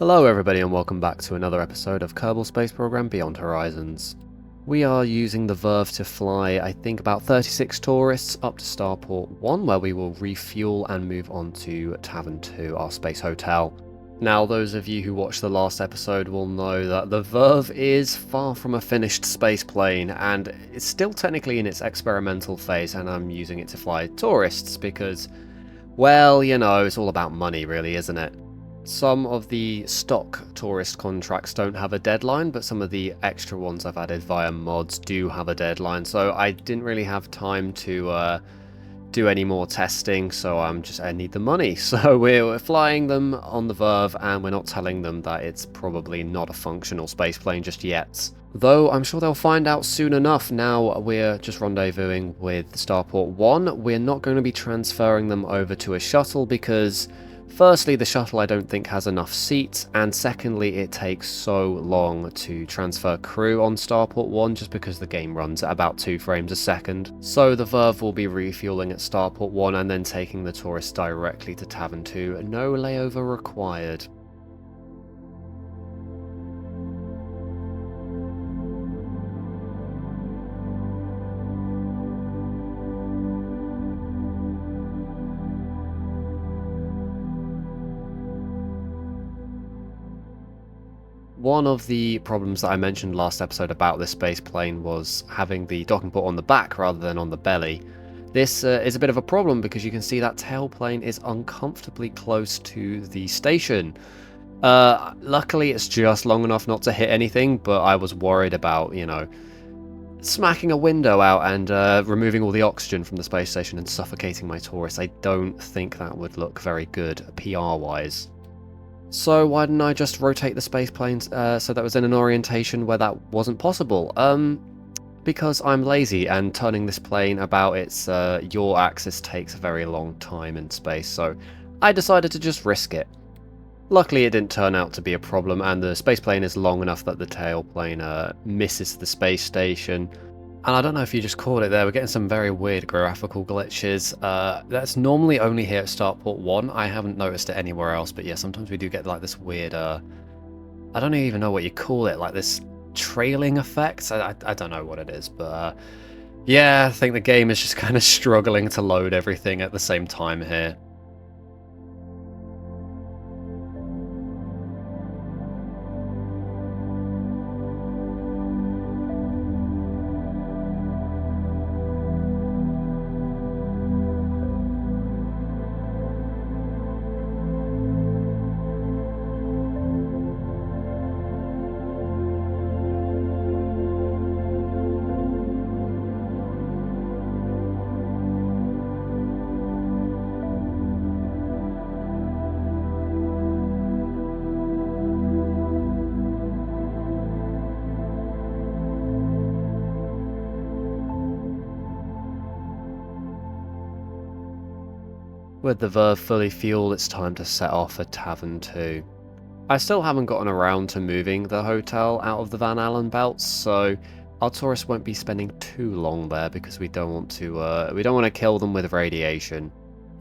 Hello everybody and welcome back to another episode of Kerbal Space Program Beyond Horizons. We are using the Verve to fly, I think, about 36 tourists up to Starport 1, where we will refuel and move on to Tavern 2, our space hotel. Now, those of you who watched the last episode will know that the Verve is far from a finished space plane, and it's still technically in its experimental phase, and I'm using it to fly tourists because, well, you know, it's all about money really, isn't it? Some of the stock tourist contracts don't have a deadline, but some of the extra ones I've added via mods do have a deadline, so I didn't really have time to do any more testing, so I need the money. So we're flying them on the Verve, and we're not telling them that it's probably not a functional spaceplane just yet. Though I'm sure they'll find out soon enough. Now we're just rendezvousing with Starport 1. We're not going to be transferring them over to a shuttle because firstly, the shuttle I don't think has enough seats, and secondly, it takes so long to transfer crew on Starport 1 just because the game runs at about 2 frames a second. So the Verve will be refueling at Starport 1 and then taking the tourists directly to Tavern 2, no layover required. One of the problems that I mentioned last episode about this space plane was having the docking port on the back rather than on the belly. This is a bit of a problem because you can see that tailplane is uncomfortably close to the station. Luckily it's just long enough not to hit anything, but I was worried about, you know, smacking a window out and removing all the oxygen from the space station and suffocating my tourists. I don't think that would look very good PR-wise. So why didn't I just rotate the space planes so that was in an orientation where that wasn't possible? Because I'm lazy, and turning this plane about its yaw axis takes a very long time in space, so I decided to just risk it. Luckily it didn't turn out to be a problem, and the space plane is long enough that the tail plane misses the space station. And I don't know if you just caught it there, we're getting some very weird graphical glitches. That's normally only here at Starport 1, I haven't noticed it anywhere else, but yeah, sometimes we do get like this weird, I don't even know what you call it, like this trailing effect? I don't know what it is, but yeah, I think the game is just kind of struggling to load everything at the same time here. With the Verve fully fueled, it's time to set off for Tavern 2. I still haven't gotten around to moving the hotel out of the Van Allen belts, so our tourists won't be spending too long there because we don't want to kill them with radiation.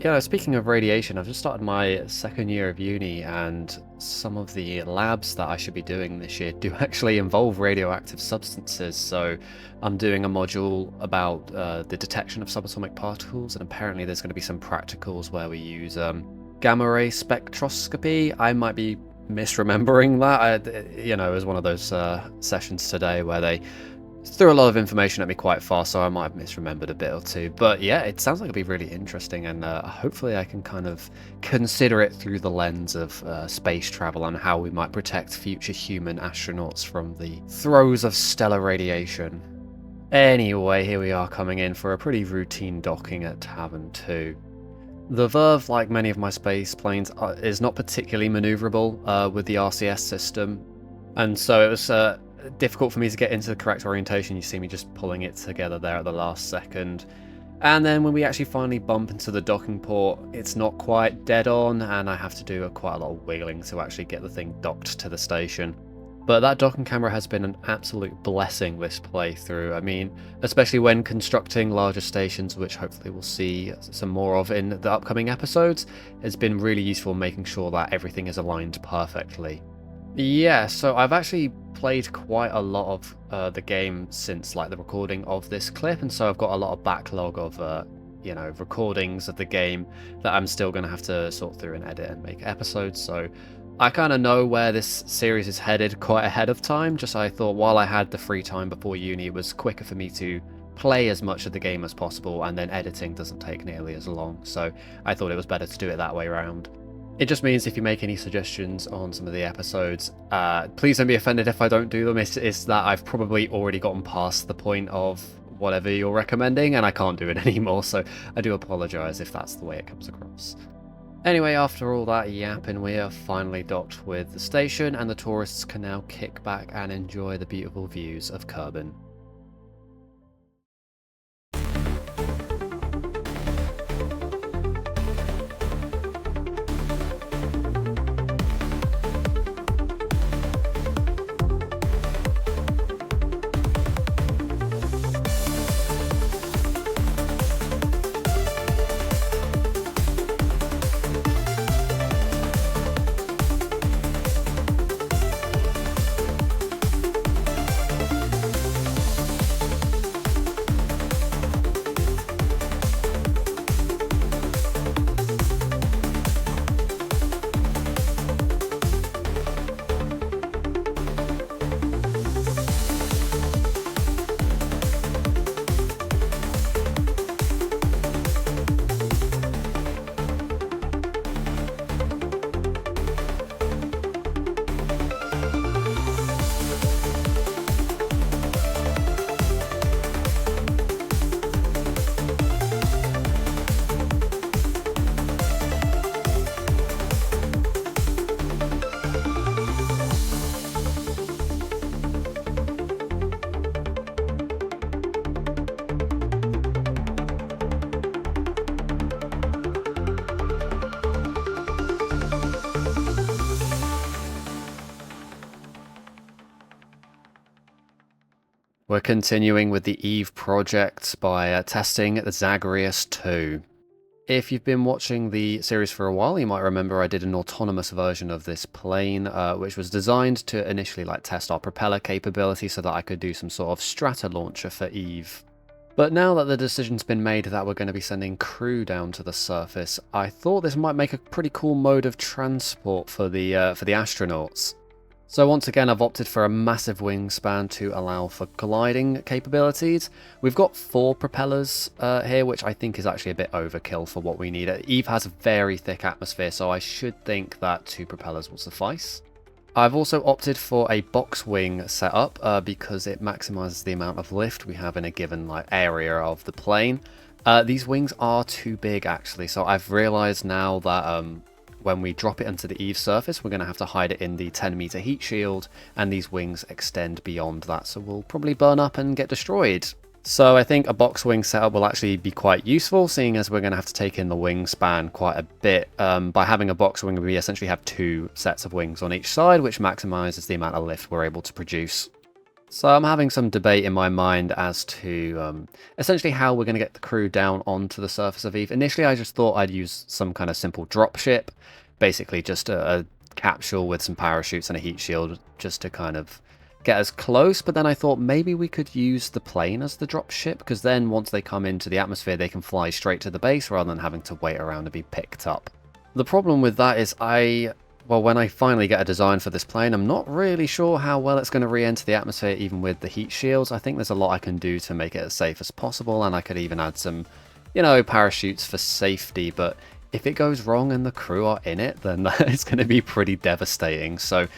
Yeah, speaking of radiation, I've just started my second year of uni, and some of the labs that I should be doing this year do actually involve radioactive substances. So I'm doing a module about the detection of subatomic particles, and apparently there's going to be some practicals where we use gamma ray spectroscopy. I might be misremembering that. You know, it was one of those sessions today where they threw a lot of information at me quite fast, so I might have misremembered a bit or two. But yeah, it sounds like it'll be really interesting, and hopefully I can kind of consider it through the lens of space travel and how we might protect future human astronauts from the throes of stellar radiation. Anyway, here we are coming in for a pretty routine docking at Tavern 2. The Verve, like many of my space planes, is not particularly maneuverable with the RCS system, and so it was difficult for me to get into the correct orientation. You see me just pulling it together there at the last second. And then when we actually finally bump into the docking port, it's not quite dead on, and I have to do quite a lot of wiggling to actually get the thing docked to the station. But that docking camera has been an absolute blessing this playthrough. I mean, especially when constructing larger stations, which hopefully we'll see some more of in the upcoming episodes, it's been really useful making sure that everything is aligned perfectly. Yeah, so I've actually played quite a lot of the game since like the recording of this clip, and so I've got a lot of backlog of recordings of the game that I'm still going to have to sort through and edit and make episodes. So I kind of know where this series is headed quite ahead of time. Just I thought while I had the free time before uni, it was quicker for me to play as much of the game as possible, and then editing doesn't take nearly as long. So I thought it was better to do it that way around. It just means if you make any suggestions on some of the episodes, please don't be offended if I don't do them. It's that I've probably already gotten past the point of whatever you're recommending, and I can't do it anymore, so I do apologise if that's the way it comes across. Anyway, after all that yapping, we are finally docked with the station, and the tourists can now kick back and enjoy the beautiful views of Kerbal. We're continuing with the Eve project by testing Zagreus 2. If you've been watching the series for a while, you might remember I did an autonomous version of this plane, which was designed to initially test our propeller capability so that I could do some sort of strata launcher for Eve. But now that the decision's been made that we're going to be sending crew down to the surface, I thought this might make a pretty cool mode of transport for the astronauts. So once again, I've opted for a massive wingspan to allow for gliding capabilities. We've got 4 propellers here, which I think is actually a bit overkill for what we need. Eve has a very thick atmosphere, so I should think that 2 propellers will suffice. I've also opted for a box wing setup because it maximizes the amount of lift we have in a given area of the plane. These wings are too big actually, so I've realized now that when we drop it onto the Eve surface, we're going to have to hide it in the 10-meter heat shield, and these wings extend beyond that, so we'll probably burn up and get destroyed. So I think a box wing setup will actually be quite useful, seeing as we're going to have to take in the wingspan quite a bit. By having a box wing, we essentially have 2 sets of wings on each side, which maximizes the amount of lift we're able to produce. So I'm having some debate in my mind as to essentially how we're going to get the crew down onto the surface of Eve. Initially, I just thought I'd use some kind of simple dropship, basically just a capsule with some parachutes and a heat shield just to kind of get us close. But then I thought maybe we could use the plane as the dropship, because then once they come into the atmosphere, they can fly straight to the base rather than having to wait around to be picked up. The problem with that is well, when I finally get a design for this plane, I'm not really sure how well it's going to re-enter the atmosphere even with the heat shields. I think there's a lot I can do to make it as safe as possible, and I could even add some, parachutes for safety, but if it goes wrong and the crew are in it, then it's going to be pretty devastating. So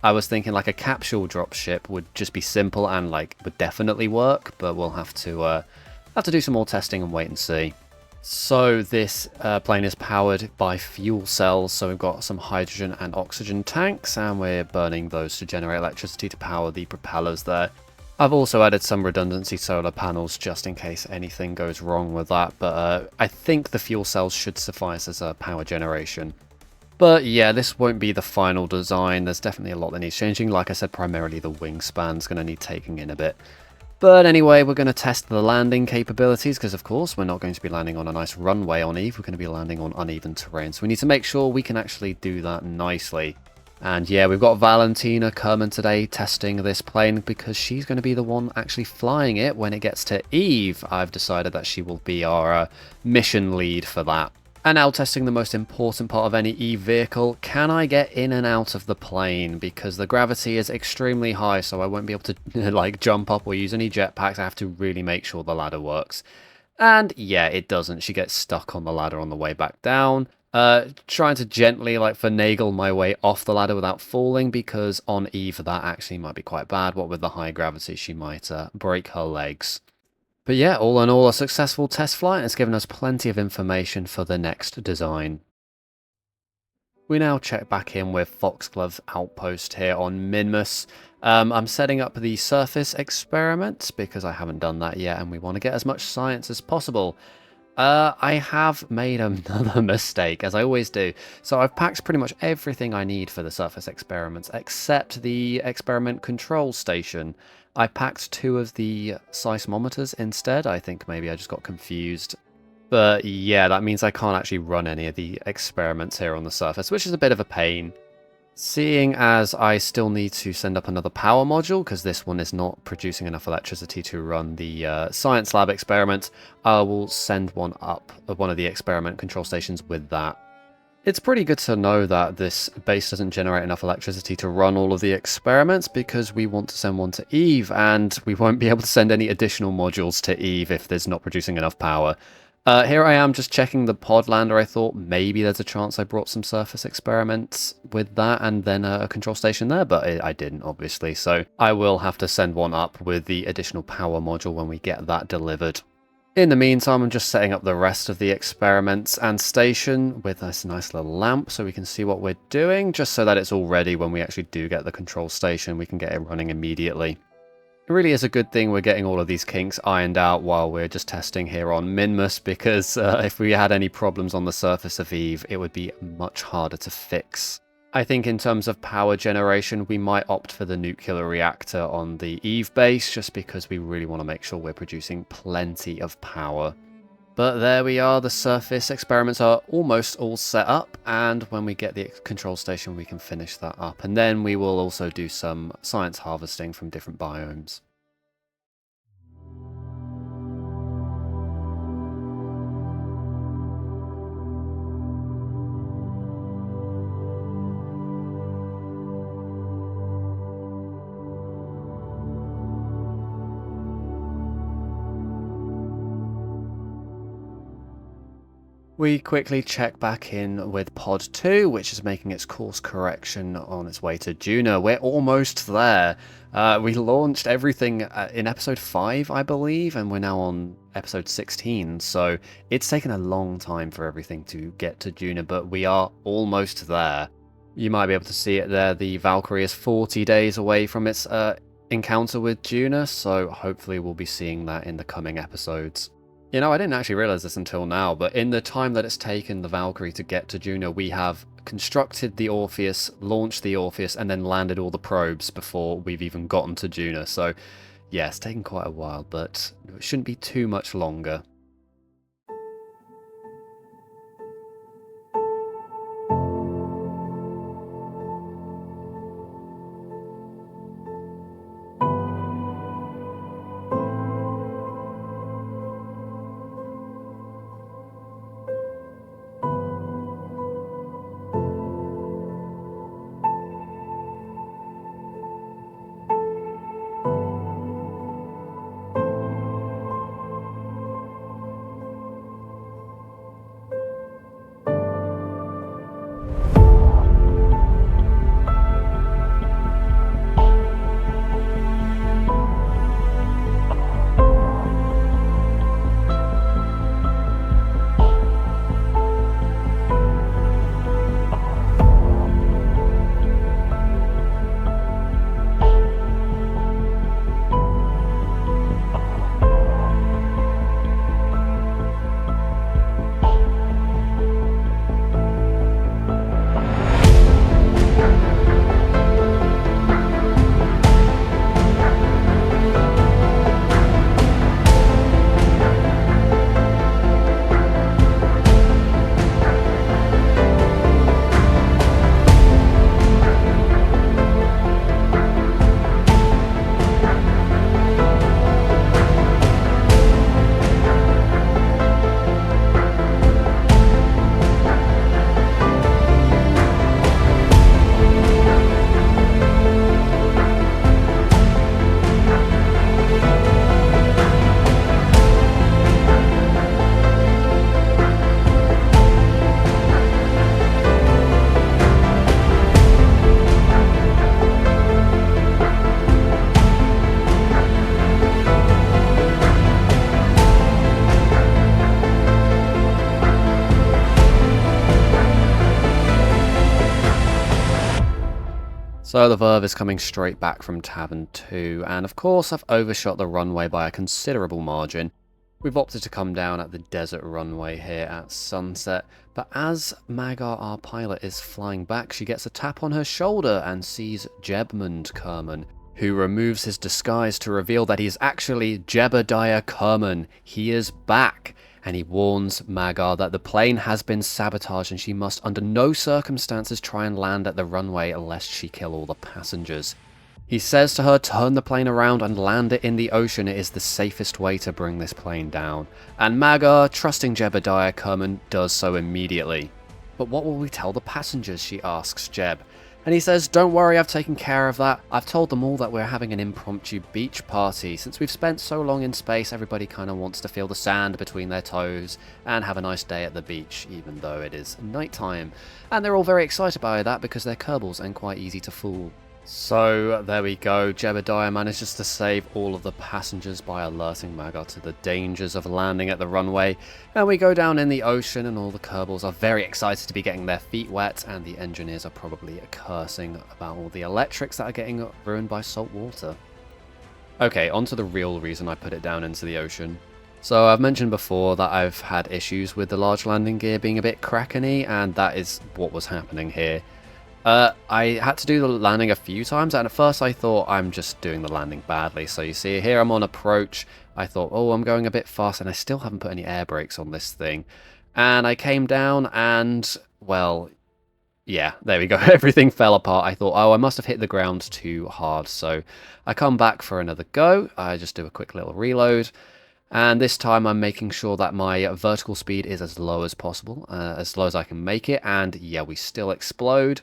I was thinking a capsule dropship would just be simple and would definitely work, but we'll have to do some more testing and wait and see. So this plane is powered by fuel cells, so we've got some hydrogen and oxygen tanks, and we're burning those to generate electricity to power the propellers there. I've also added some redundancy solar panels just in case anything goes wrong with that, but I think the fuel cells should suffice as a power generation. But yeah, this won't be the final design. There's definitely a lot that needs changing. Like I said, primarily the wingspan's going to need taking in a bit. But anyway, we're going to test the landing capabilities, because of course we're not going to be landing on a nice runway on Eve, we're going to be landing on uneven terrain, so we need to make sure we can actually do that nicely. And yeah, we've got Valentina coming today testing this plane because she's going to be the one actually flying it when it gets to Eve. I've decided that she will be our mission lead for that. And now testing the most important part of any Eve vehicle, can I get in and out of the plane? Because the gravity is extremely high, so I won't be able to like jump up or use any jetpacks. I have to really make sure the ladder works. And yeah, it doesn't. She gets stuck on the ladder on the way back down. Trying to gently like finagle my way off the ladder without falling, because on Eve that actually might be quite bad. What with the high gravity, she might break her legs. But yeah, all in all, a successful test flight, and it's given us plenty of information for the next design. We now check back in with Foxglove's outpost here on Minmus. I'm setting up the surface experiment because I haven't done that yet, and we want to get as much science as possible. I have made another mistake, as I always do. So I've packed pretty much everything I need for the surface experiments, except the experiment control station. I packed 2 of the seismometers instead. I think maybe I just got confused. But yeah, that means I can't actually run any of the experiments here on the surface, which is a bit of a pain. Seeing as I still need to send up another power module, because this one is not producing enough electricity to run the science lab experiment, I will send one up, one of the experiment control stations with that. It's pretty good to know that this base doesn't generate enough electricity to run all of the experiments, because we want to send one to Eve, and we won't be able to send any additional modules to Eve if there's not producing enough power. Here I am just checking the pod lander. I thought maybe there's a chance I brought some surface experiments with that and then a control station there, but I didn't, obviously. So I will have to send one up with the additional power module when we get that delivered. In the meantime, I'm just setting up the rest of the experiments and station with this nice little lamp so we can see what we're doing, just so that it's all ready when we actually do get the control station. We can get it running immediately. It really is a good thing we're getting all of these kinks ironed out while we're just testing here on Minmus, because if we had any problems on the surface of Eve, it would be much harder to fix. I think in terms of power generation, we might opt for the nuclear reactor on the Eve base, just because we really want to make sure we're producing plenty of power. But there we are, the surface experiments are almost all set up, and when we get the control station we can finish that up, and then we will also do some science harvesting from different biomes. We quickly check back in with Pod 2, which is making its course correction on its way to Juno. We're almost there. We launched everything in episode 5, I believe, and we're now on episode 16, so it's taken a long time for everything to get to Juno, but we are almost there. You might be able to see it there. The Valkyrie is 40 days away from its encounter with Juno, so hopefully we'll be seeing that in the coming episodes. You know, I didn't actually realize this until now, but in the time that it's taken the Valkyrie to get to Juno, we have constructed the Orpheus, launched the Orpheus, and then landed all the probes before we've even gotten to Juno. So, yeah, it's taken quite a while, but it shouldn't be too much longer. So the Verve is coming straight back from Tavern 2, and of course I've overshot the runway by a considerable margin. We've opted to come down at the desert runway here at sunset, but as Magar, our pilot, is flying back, she gets a tap on her shoulder and sees Jebmund Kerman, who removes his disguise to reveal that he is actually Jebediah Kerman. He is back, and he warns Magar that the plane has been sabotaged and she must under no circumstances try and land at the runway lest she kill all the passengers. He says to her, turn the plane around and land it in the ocean. It is the safest way to bring this plane down. And Magar, trusting Jebediah Kerman, does so immediately. But what will we tell the passengers, she asks Jeb. And he says, don't worry, I've taken care of that. I've told them all that we're having an impromptu beach party. Since we've spent so long in space, everybody kind of wants to feel the sand between their toes and have a nice day at the beach, even though it is nighttime. And they're all very excited by that because they're Kerbals and quite easy to fool. So there we go, Jebediah manages to save all of the passengers by alerting Magar to the dangers of landing at the runway, and we go down in the ocean and all the Kerbals are very excited to be getting their feet wet, and the engineers are probably cursing about all the electrics that are getting ruined by salt water. Okay, on to the real reason I put it down into the ocean. So I've mentioned before that I've had issues with the large landing gear being a bit crackeny, and that is what was happening here. I had to do the landing a few times, and at first I thought I'm just doing the landing badly. So you see here I'm on approach. I thought, oh, I'm going a bit fast, and I still haven't put any air brakes on this thing. And I came down and, well, yeah, there we go. Everything fell apart. I thought, oh, I must have hit the ground too hard. So I come back for another go. I just do a quick little reload. And this time I'm making sure that my vertical speed is as low as possible, as low as I can make it. And yeah, we still explode.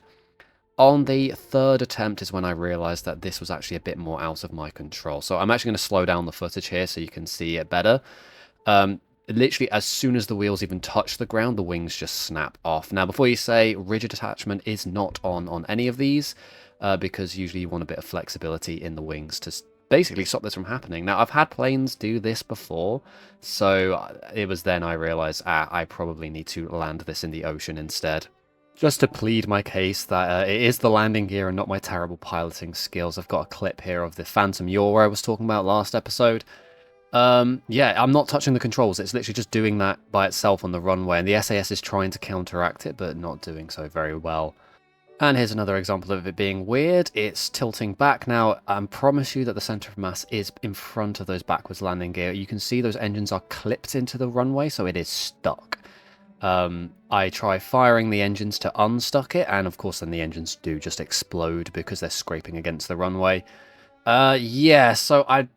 On the third attempt is when I realised that this was actually a bit more out of my control. So I'm actually going to slow down the footage here so you can see it better. Literally, as soon as the wheels even touch the ground, the wings just snap off. Now, before you say, rigid attachment is not on any of these, because usually you want a bit of flexibility in the wings to basically stop this from happening. Now, I've had planes do this before, so it was then I realised, I probably need to land this in the ocean instead. Just to plead my case that it is the landing gear and not my terrible piloting skills, I've got a clip here of the Phantom Yaw I was talking about last episode. Yeah, I'm not touching the controls, it's literally just doing that by itself on the runway, and the SAS is trying to counteract it, but not doing so very well. And here's another example of it being weird. It's tilting back now. I promise you that the center of mass is in front of those backwards landing gear. You can see those engines are clipped into the runway, so it is stuck. I try firing the engines to unstuck it, and of course then the engines do just explode because they're scraping against the runway. Yeah, so I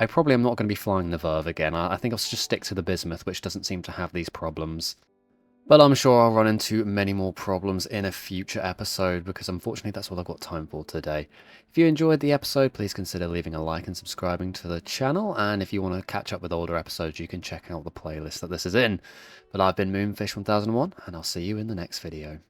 probably am not going to be flying the Verve again. I think I'll just stick to the Bismuth, which doesn't seem to have these problems. But I'm sure I'll run into many more problems in a future episode, because unfortunately that's all I've got time for today. If you enjoyed the episode, please consider leaving a like and subscribing to the channel, and if you want to catch up with older episodes, you can check out the playlist that this is in. But I've been Moonfish1001, and I'll see you in the next video.